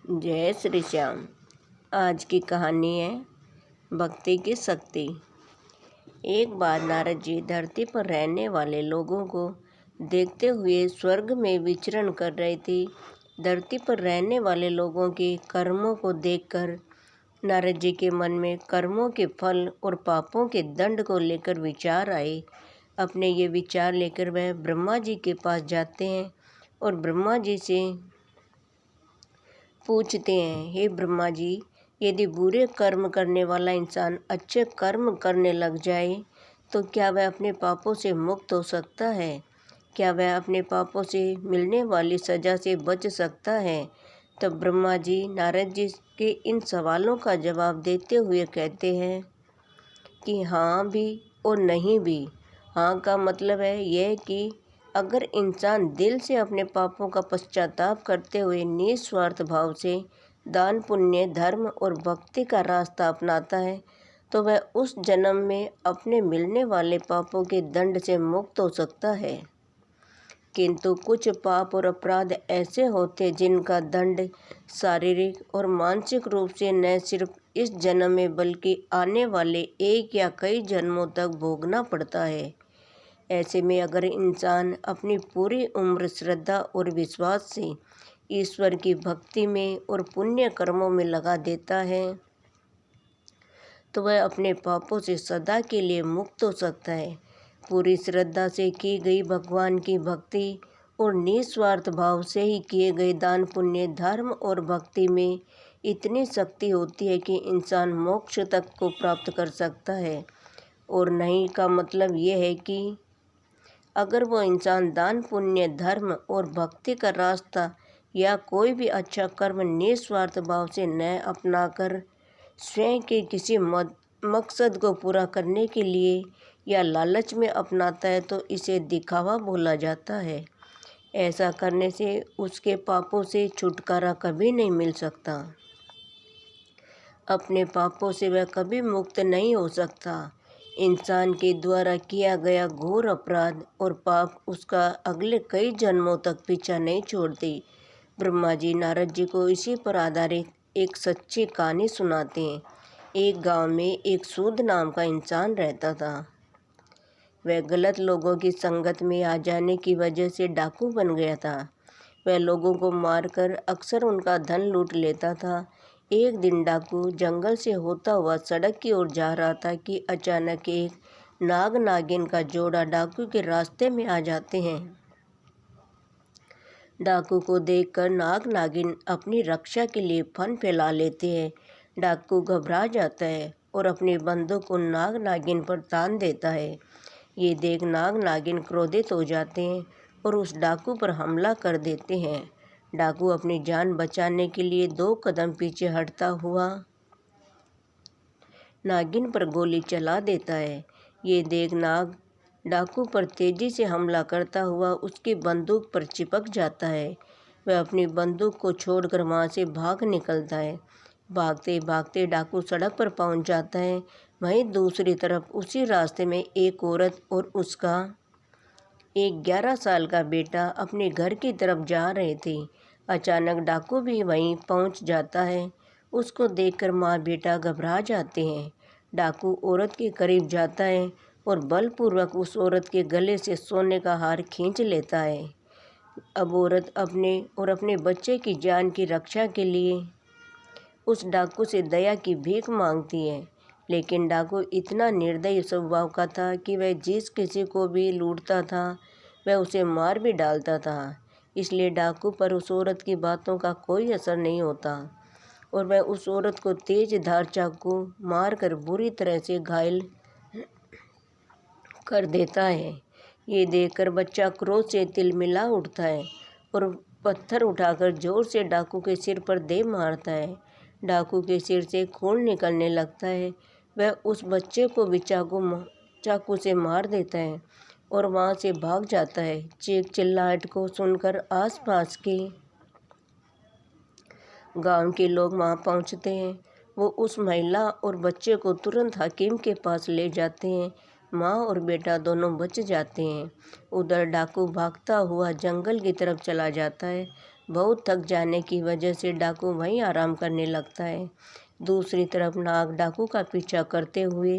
जय श्री श्याम। आज की कहानी है भक्ति की शक्ति। एक बार नारद जी धरती पर रहने वाले लोगों को देखते हुए स्वर्ग में विचरण कर रहे थे। धरती पर रहने वाले लोगों के कर्मों को देखकर नारद जी के मन में कर्मों के फल और पापों के दंड को लेकर विचार आए। अपने ये विचार लेकर वह ब्रह्मा जी के पास जाते हैं और ब्रह्मा जी से पूछते हैं, हे ब्रह्मा जी, यदि बुरे कर्म करने वाला इंसान अच्छे कर्म करने लग जाए तो क्या वह अपने पापों से मुक्त हो सकता है? क्या वह अपने पापों से मिलने वाली सज़ा से बच सकता है? तब ब्रह्मा जी नारद जी के इन सवालों का जवाब देते हुए कहते हैं कि हाँ भी और नहीं भी। हाँ का मतलब है यह कि अगर इंसान दिल से अपने पापों का पश्चाताप करते हुए निस्वार्थ भाव से दान पुण्य धर्म और भक्ति का रास्ता अपनाता है तो वह उस जन्म में अपने मिलने वाले पापों के दंड से मुक्त हो सकता है। किंतु कुछ पाप और अपराध ऐसे होते जिनका दंड शारीरिक और मानसिक रूप से न सिर्फ इस जन्म में बल्कि आने वाले एक या कई जन्मों तक भोगना पड़ता है। ऐसे में अगर इंसान अपनी पूरी उम्र श्रद्धा और विश्वास से ईश्वर की भक्ति में और पुण्य कर्मों में लगा देता है तो वह अपने पापों से सदा के लिए मुक्त हो सकता है। पूरी श्रद्धा से की गई भगवान की भक्ति और निस्वार्थ भाव से ही किए गए दान पुण्य धर्म और भक्ति में इतनी शक्ति होती है कि इंसान मोक्ष तक को प्राप्त कर सकता है। और नहीं का मतलब ये है कि अगर वो इंसान दान पुण्य धर्म और भक्ति का रास्ता या कोई भी अच्छा कर्म निस्वार्थ भाव से न अपनाकर स्वयं के किसी मकसद को पूरा करने के लिए या लालच में अपनाता है तो इसे दिखावा बोला जाता है। ऐसा करने से उसके पापों से छुटकारा कभी नहीं मिल सकता। अपने पापों से वह कभी मुक्त नहीं हो सकता। इंसान के द्वारा किया गया घोर अपराध और पाप उसका अगले कई जन्मों तक पीछा नहीं छोड़ती। ब्रह्मा जी नारद जी को इसी पर आधारित एक सच्ची कहानी सुनाते हैं। एक गांव में एक सूद नाम का इंसान रहता था। वह गलत लोगों की संगत में आ जाने की वजह से डाकू बन गया था। वह लोगों को मारकर अक्सर उनका धन लूट लेता था। एक दिन डाकू जंगल से होता हुआ सड़क की ओर जा रहा था कि अचानक एक नाग नागिन का जोड़ा डाकू के रास्ते में आ जाते हैं। डाकू को देखकर नाग नागिन अपनी रक्षा के लिए फन फैला लेते हैं। डाकू घबरा जाता है और अपनी बंदूक को नाग नागिन पर तान देता है। ये देख नाग नागिन क्रोधित हो जाते हैं और उस डाकू पर हमला कर देते हैं। डाकू अपनी जान बचाने के लिए 2 कदम पीछे हटता हुआ नागिन पर गोली चला देता है। ये देख नाग डाकू पर तेजी से हमला करता हुआ उसकी बंदूक पर चिपक जाता है। वह अपनी बंदूक को छोड़कर वहाँ से भाग निकलता है। भागते भागते डाकू सड़क पर पहुँच जाता है। वहीं दूसरी तरफ उसी रास्ते में एक औरत और उसका एक 11 साल का बेटा अपने घर की तरफ जा रहे थे। अचानक डाकू भी वहीं पहुंच जाता है। उसको देखकर माँ बेटा घबरा जाते हैं। डाकू औरत के करीब जाता है और बलपूर्वक उस औरत के गले से सोने का हार खींच लेता है। अब औरत अपने और अपने बच्चे की जान की रक्षा के लिए उस डाकू से दया की भीख मांगती है। लेकिन डाकू इतना निर्दयी स्वभाव का था कि वह जिस किसी को भी लूटता था वह उसे मार भी डालता था। इसलिए डाकू पर उस औरत की बातों का कोई असर नहीं होता और वह उस औरत को तेज धार चाकू मारकर बुरी तरह से घायल कर देता है। ये देखकर बच्चा क्रोध से तिलमिला उठता है और पत्थर उठाकर जोर से डाकू के सिर पर दे मारता है। डाकू के सिर से खून निकलने लगता है। वह उस बच्चे को भी चाकू से मार देता है और वहाँ से भाग जाता है। चीख चिल्लाहट को सुनकर आसपास के गांव के लोग वहाँ पहुँचते हैं। वो उस महिला और बच्चे को तुरंत हकीम के पास ले जाते हैं। माँ और बेटा दोनों बच जाते हैं। उधर डाकू भागता हुआ जंगल की तरफ चला जाता है। बहुत थक जाने की वजह से डाकू वहीं आराम करने लगता है। दूसरी तरफ नाग डाकू का पीछा करते हुए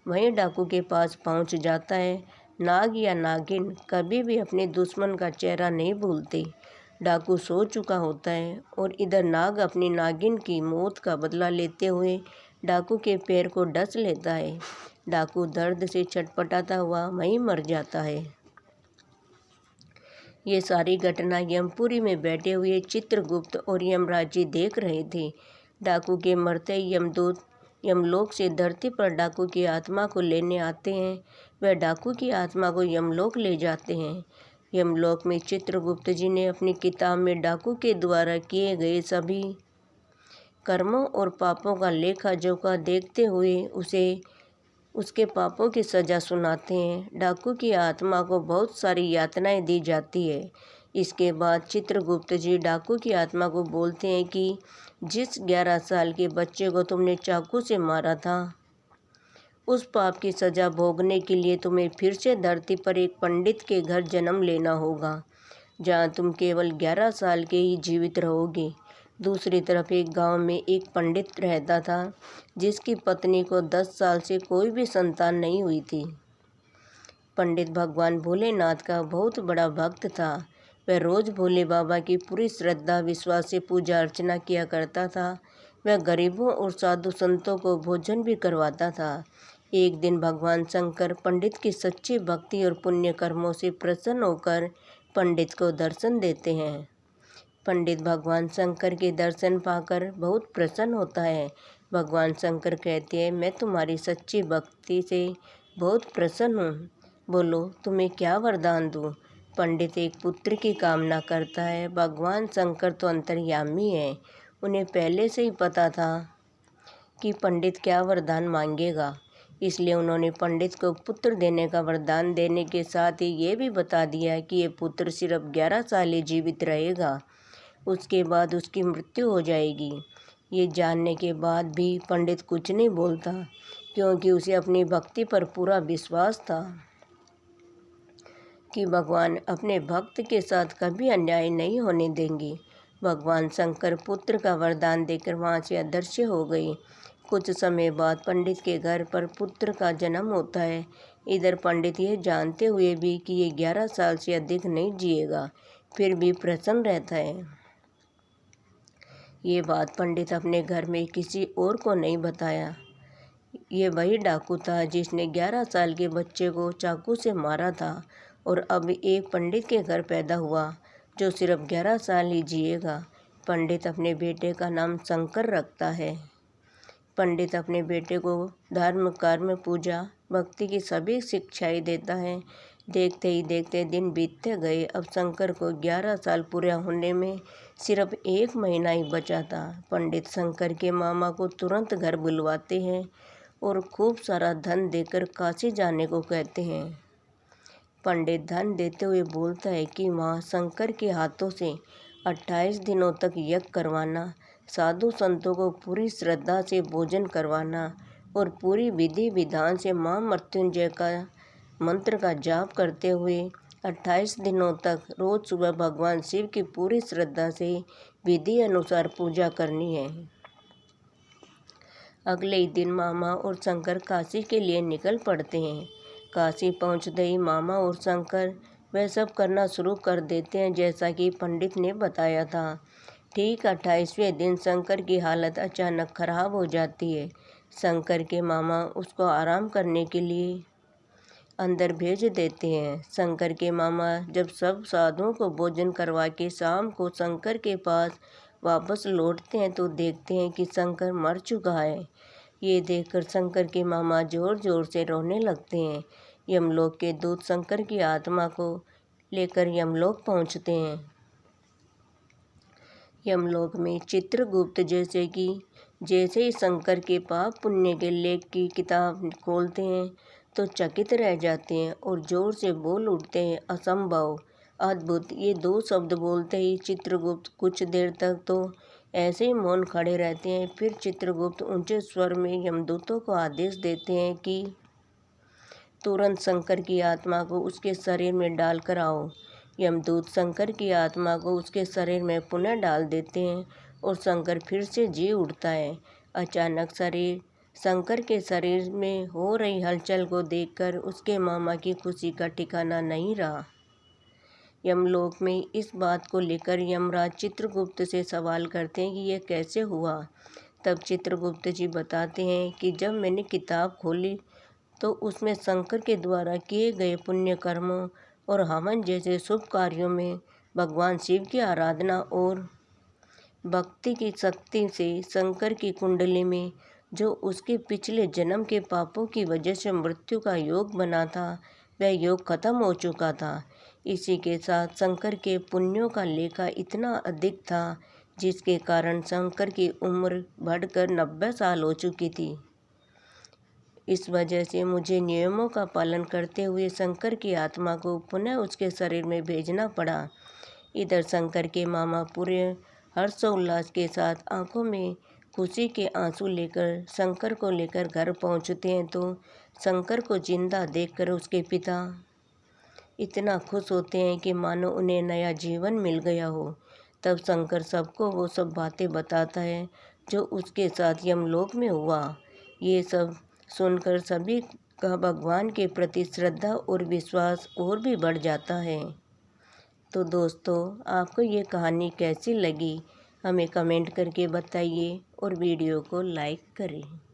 वहीं डाकू के पास पहुंच जाता है। नाग या नागिन कभी भी अपने दुश्मन का चेहरा नहीं भूलते। डाकू सो चुका होता है और इधर नाग अपनी नागिन की मौत का बदला लेते हुए डाकू के पैर को डस लेता है। डाकू दर्द से छटपटाता हुआ वहीं मर जाता है। ये सारी घटना यमपुरी में बैठे हुए चित्रगुप्त और यमराज जी देख रहे थे। डाकू के मरते ही यमदूत यमलोक से धरती पर डाकू की आत्मा को लेने आते हैं। वह डाकू की आत्मा को यमलोक ले जाते हैं। यमलोक में चित्रगुप्त जी ने अपनी किताब में डाकू के द्वारा किए गए सभी कर्मों और पापों का लेखा जोखा देखते हुए उसे उसके पापों की सज़ा सुनाते हैं। डाकू की आत्मा को बहुत सारी यातनाएं दी जाती है। इसके बाद चित्रगुप्त जी डाकू की आत्मा को बोलते हैं कि जिस 11 साल के बच्चे को तुमने चाकू से मारा था, उस पाप की सज़ा भोगने के लिए तुम्हें फिर से धरती पर एक पंडित के घर जन्म लेना होगा, जहाँ तुम केवल 11 साल के ही जीवित रहोगे। दूसरी तरफ एक गांव में एक पंडित रहता था, जिसकी पत्नी को 10 साल से कोई भी संतान नहीं हुई थी। पंडित भगवान भोलेनाथ का बहुत बड़ा भक्त था। वह रोज़ भोले बाबा की पूरी श्रद्धा विश्वास से पूजा अर्चना किया करता था। वह गरीबों और साधु संतों को भोजन भी करवाता था। एक दिन भगवान शंकर पंडित की सच्ची भक्ति और पुण्य कर्मों से प्रसन्न होकर पंडित को दर्शन देते हैं। पंडित भगवान शंकर के दर्शन पाकर बहुत प्रसन्न होता है। भगवान शंकर कहते हैं, मैं तुम्हारी सच्ची भक्ति से बहुत प्रसन्न हूँ। बोलो तुम्हें क्या वरदान दूँ। पंडित एक पुत्र की कामना करता है। भगवान शंकर तो अंतर्यामी है। उन्हें पहले से ही पता था कि पंडित क्या वरदान मांगेगा, इसलिए उन्होंने पंडित को पुत्र देने का वरदान देने के साथ ही ये भी बता दिया कि ये पुत्र सिर्फ 11 साल ही जीवित रहेगा, उसके बाद उसकी मृत्यु हो जाएगी। ये जानने के बाद भी पंडित कुछ नहीं बोलता, क्योंकि उसे अपनी भक्ति पर पूरा विश्वास था कि भगवान अपने भक्त के साथ कभी अन्याय नहीं होने देंगे। भगवान शंकर पुत्र का वरदान देकर वहाँ से अदृश्य हो गए। कुछ समय बाद पंडित के घर पर पुत्र का जन्म होता है। इधर पंडित ये जानते हुए भी कि ये 11 साल से अधिक नहीं जिएगा, फिर भी प्रसन्न रहता है। ये बात पंडित अपने घर में किसी और को नहीं बताया। ये वही डाकू था जिसने 11 साल के बच्चे को चाकू से मारा था और अब एक पंडित के घर पैदा हुआ जो सिर्फ 11 साल ही जिएगा। पंडित अपने बेटे का नाम शंकर रखता है। पंडित अपने बेटे को धर्म कर्म पूजा भक्ति की सभी शिक्षाएं देता है। देखते ही देखते दिन बीतते गए। अब शंकर को 11 साल पूरा होने में सिर्फ 1 महीना ही बचा था। पंडित शंकर के मामा को तुरंत घर बुलवाते हैं और खूब सारा धन देकर काशी जाने को कहते हैं। पंडित धन देते हुए बोलता है कि वहाँ शंकर के हाथों से 28 दिनों तक यज्ञ करवाना, साधु संतों को पूरी श्रद्धा से भोजन करवाना और पूरी विधि विधान से माँ मृत्युंजय का मंत्र का जाप करते हुए 28 दिनों तक रोज सुबह भगवान शिव की पूरी श्रद्धा से विधि अनुसार पूजा करनी है। अगले ही दिन मामा और शंकर काशी के लिए निकल पड़ते हैं। काशी पहुंचते ही मामा और शंकर वह सब करना शुरू कर देते हैं जैसा कि पंडित ने बताया था। ठीक 28वें दिन शंकर की हालत अचानक खराब हो जाती है। शंकर के मामा उसको आराम करने के लिए अंदर भेज देते हैं। शंकर के मामा जब सब साधुओं को भोजन करवा के शाम को शंकर के पास वापस लौटते हैं तो देखते हैं कि शंकर मर चुका है। ये देखकर शंकर के मामा ज़ोर ज़ोर से रोने लगते हैं। यमलोक के दूत शंकर की आत्मा को लेकर यमलोक पहुंचते हैं। यमलोक में चित्रगुप्त जैसे ही शंकर के पाप पुण्य के लेख की किताब खोलते हैं तो चकित रह जाते हैं और जोर से बोल उठते हैं, असंभव, अद्भुत। ये 2 शब्द बोलते ही चित्रगुप्त कुछ देर तक तो ऐसे ही मौन खड़े रहते हैं। फिर चित्रगुप्त ऊंचे स्वर में यमदूतों को आदेश देते हैं कि तुरंत शंकर की आत्मा को उसके शरीर में डालकर आओ। यमदूत शंकर की आत्मा को उसके शरीर में पुनः डाल देते हैं और शंकर फिर से जी उठता है। अचानक शंकर के शरीर में हो रही हलचल को देखकर उसके मामा की खुशी का ठिकाना नहीं रहा। यमलोक में इस बात को लेकर यमराज चित्रगुप्त से सवाल करते हैं कि यह कैसे हुआ। तब चित्रगुप्त जी बताते हैं कि जब मैंने किताब खोली तो उसमें शंकर के द्वारा किए गए पुण्य कर्मों और हवन जैसे शुभ कार्यों में भगवान शिव की आराधना और भक्ति की शक्ति से शंकर की कुंडली में जो उसके पिछले जन्म के पापों की वजह से मृत्यु का योग बना था, वह योग खत्म हो चुका था। इसी के साथ शंकर के पुण्यों का लेखा इतना अधिक था जिसके कारण शंकर की उम्र बढ़कर 90 साल हो चुकी थी। इस वजह से मुझे नियमों का पालन करते हुए शंकर की आत्मा को पुनः उसके शरीर में भेजना पड़ा। इधर शंकर के मामा पूरे हर्षोल्लास के साथ आंखों में खुशी के आंसू लेकर शंकर को लेकर घर पहुंचते हैं तो शंकर को जिंदा देखकर उसके पिता इतना खुश होते हैं कि मानो उन्हें नया जीवन मिल गया हो। तब शंकर सबको वो सब बातें बताता है जो उसके साथ यमलोक में हुआ। ये सब सुनकर सभी का भगवान के प्रति श्रद्धा और विश्वास और भी बढ़ जाता है। तो दोस्तों, आपको ये कहानी कैसी लगी हमें कमेंट करके बताइए और वीडियो को लाइक करें।